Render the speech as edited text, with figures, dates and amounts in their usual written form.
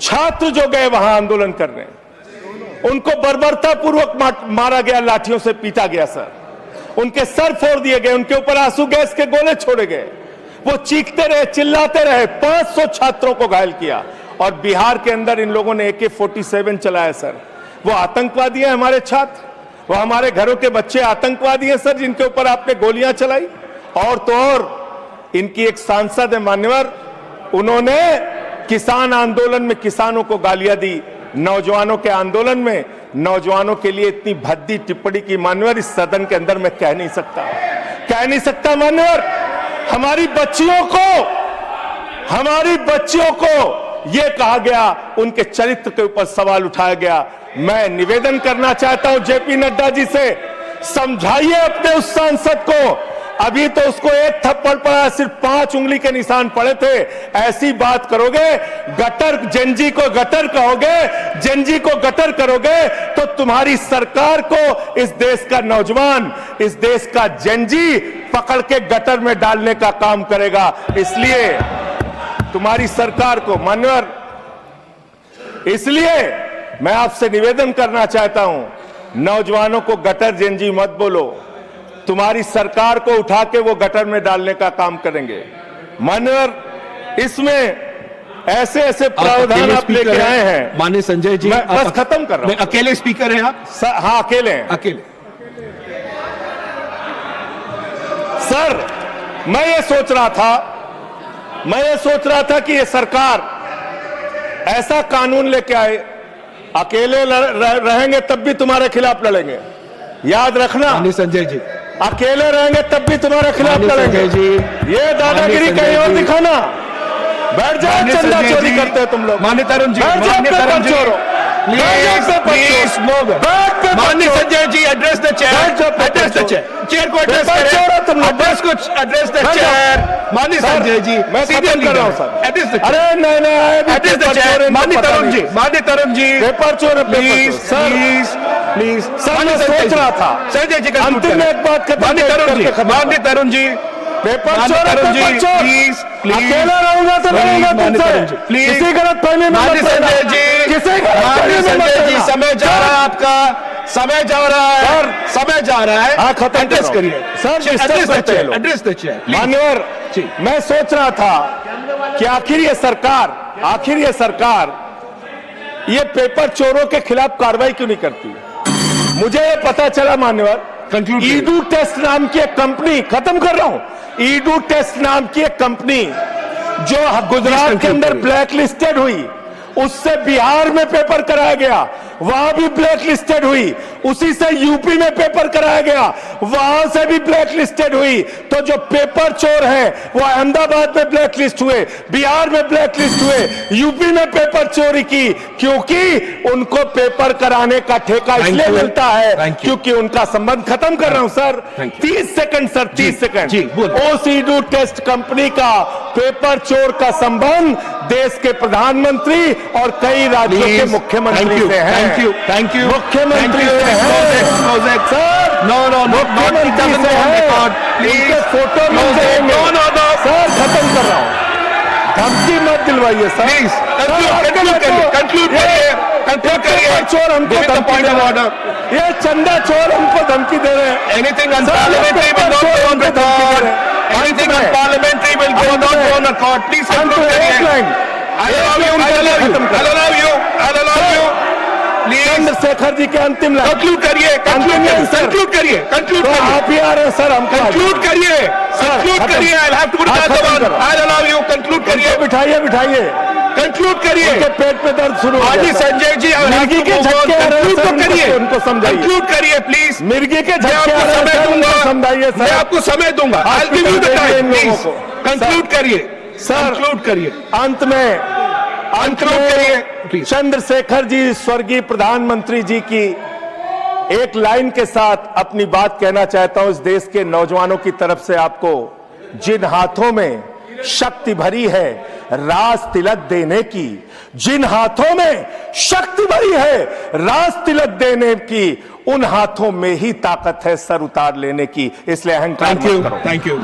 छात्र जो गए वहां आंदोलन करने, उनको बर्बरता पूर्वक मारा गया, लाठियों से पीटा गया सर, उनके सर फोड़ दिए गए, उनके ऊपर आंसू गैस के गोले छोड़े गए, वो चीखते रहे, चिल्लाते रहे, 500 छात्रों को घायल किया। और बिहार के अंदर इन लोगों ने AK-47 चलाया सर। वो आतंकवादी हैं हमारे छात्र, वो हमारे घरों के बच्चे आतंकवादी हैं सर, जिनके ऊपर आपने गोलियां चलाई। और तो और इनकी एक सांसद है मान्यवर, उन्होंने किसान आंदोलन में किसानों को गालियां दी, नौजवानों के आंदोलन में नौजवानों के लिए इतनी भद्दी टिप्पणी की मान्यवर, इस सदन के अंदर मैं कह नहीं सकता मान्यवर। हमारी बच्चियों को यह कहा गया, उनके चरित्र के ऊपर सवाल उठाया गया। मैं निवेदन करना चाहता हूं JP नड्डा जी से, समझाइए अपने उस सांसद को। अभी तो उसको एक थप्पड़ पड़ा, सिर्फ 5 उंगली के निशान पड़े थे। ऐसी बात करोगे, गटर जेनजी को गटर कहोगे, जेनजी को गटर करोगे, तो तुम्हारी सरकार को इस देश का नौजवान, इस देश का जेनजी पकड़ के गटर में डालने का काम करेगा। इसलिए तुम्हारी सरकार को मान्यवर, इसलिए मैं आपसे निवेदन करना चाहता हूं, नौजवानों को गटर जेनजी मत बोलो, तुम्हारी सरकार को उठा के वो गटर में डालने का काम करेंगे मान्यवर। इसमें ऐसे प्रावधान आप लेके आए हैं। माननीय संजय जी, मैं बस खत्म कर रहा हूं। अकेले स्पीकर हैं आप? हाँ अकेले हैं। अकेले। सर मैं ये सोच रहा था कि ये सरकार ऐसा कानून लेके आए, अकेले रहेंगे तब भी तुम्हारे खिलाफ लड़ेंगे, याद रखना। माननीय संजय जी, अकेले रहेंगे तब भी तुम्हारे खिलाफ लड़ेंगे जी। ये दादागिरी कहीं और दिखाना। बैठ जाओ, चंदा चोरी करते हो तुम लोग। माननीय तरुण जी, माननीय Sanjay ji, address the chair, chair को एड्रेस करें, एड्रेस द चेयर। माननीय संजय जी, मैं सीधे कर रहा हूं सर, एड्रेस द अरे नहीं एड्रेस द चेयर। माननीय तरुण जी, पेपर चोर, प्लीज प्लीज। सर मैं सोच रहा था संजय जी, अंतिम में एक बात खत्म। माननीय तरुण जी, पेपर चोर, प्लीज अकेला रहूंगा तो रहूंगा तुमसे, किसी गलत फहमी में माननीय संजय जी, माननीय संजय जी, समय जा रहा है आपका, समय जा रहा है, समय जा रहा है। हाँ खत्म एड्रेस करिए सर, एड्रेस द चेयर। मान्यवर, मैं सोच रहा था कि आखिर ये सरकार ये पेपर चोरों के खिलाफ कार्रवाई क्यों नहीं करती। मुझे ये पता चला मान्यवर, ईडू टेस्ट नाम की एक कंपनी, खत्म कर रहा हूं, ईडू टेस्ट नाम की एक कंपनी जो गुजरात के अंदर ब्लैक लिस्टेड हुई, उससे बिहार में पेपर कराया गया, वहां भी ब्लैक लिस्टेड हुई, उसी से यूपी में पेपर कराया गया, वहां से भी ब्लैक लिस्टेड हुई। तो जो पेपर चोर हैं वो अहमदाबाद में ब्लैक लिस्ट हुए, बिहार में ब्लैक लिस्ट हुए, यूपी में पेपर चोरी की, क्योंकि उनको पेपर कराने का ठेका इसलिए मिलता है क्योंकि उनका संबंध। खत्म कर रहा हूं सर, 30 सेकंड सर, 30 सेकंड। उस ईडू टेस्ट कंपनी का पेपर चोर का संबंध देश के प्रधानमंत्री और कई राज्यों के मुख्यमंत्री से है। थैंक यू मुख्यमंत्री से है सर, मुख्यमंत्री से है, उनके फोटो मिल जाएंगे सर। खत्म कर रहा हूं, धमकी मत दिलवाइए सर, प्लीज कंक्लूड करिए। चोर हमको धमकी दे रहे हैं, ये चंदा चोर हमको धमकी दे रहे हैं। Anything unparliamentary will not go on record, anything unparliamentary will not go on record. Please conclude करिए। चंद्रशेखर जी के अंतिम लाइन कंक्लूड करिए, कंक्लूड करिए। आप ही आ रहे हैं सर, हम कंक्लूड करिए। I have to I allow you, conclude करिए। बिठाइए कंक्लूड करिए। पेट पे दर्द शुरू हो गया संजय जी, मिर्गी के झटके आ रहे हैं, करिए, उनको समझाइए। कंक्लूड करिए प्लीज। मिर्गी के झटके आ रहे हैं, उनको समझाइए सर। मैं आपको समय दूंगा, I will give you the time, please conclude करिए सर, कंक्लूड करिए। अंत में चंद्रशेखर जी, स्वर्गीय प्रधानमंत्री जी की एक लाइन के साथ अपनी बात कहना चाहता हूं। इस देश के नौजवानों की तरफ से आपको, जिन हाथों में शक्ति भरी है राज तिलक देने की, जिन हाथों में शक्ति भरी है राज तिलक देने की, उन हाथों में ही ताकत है सर उतार लेने की। इसलिए अहंकार मत करो। Thank you.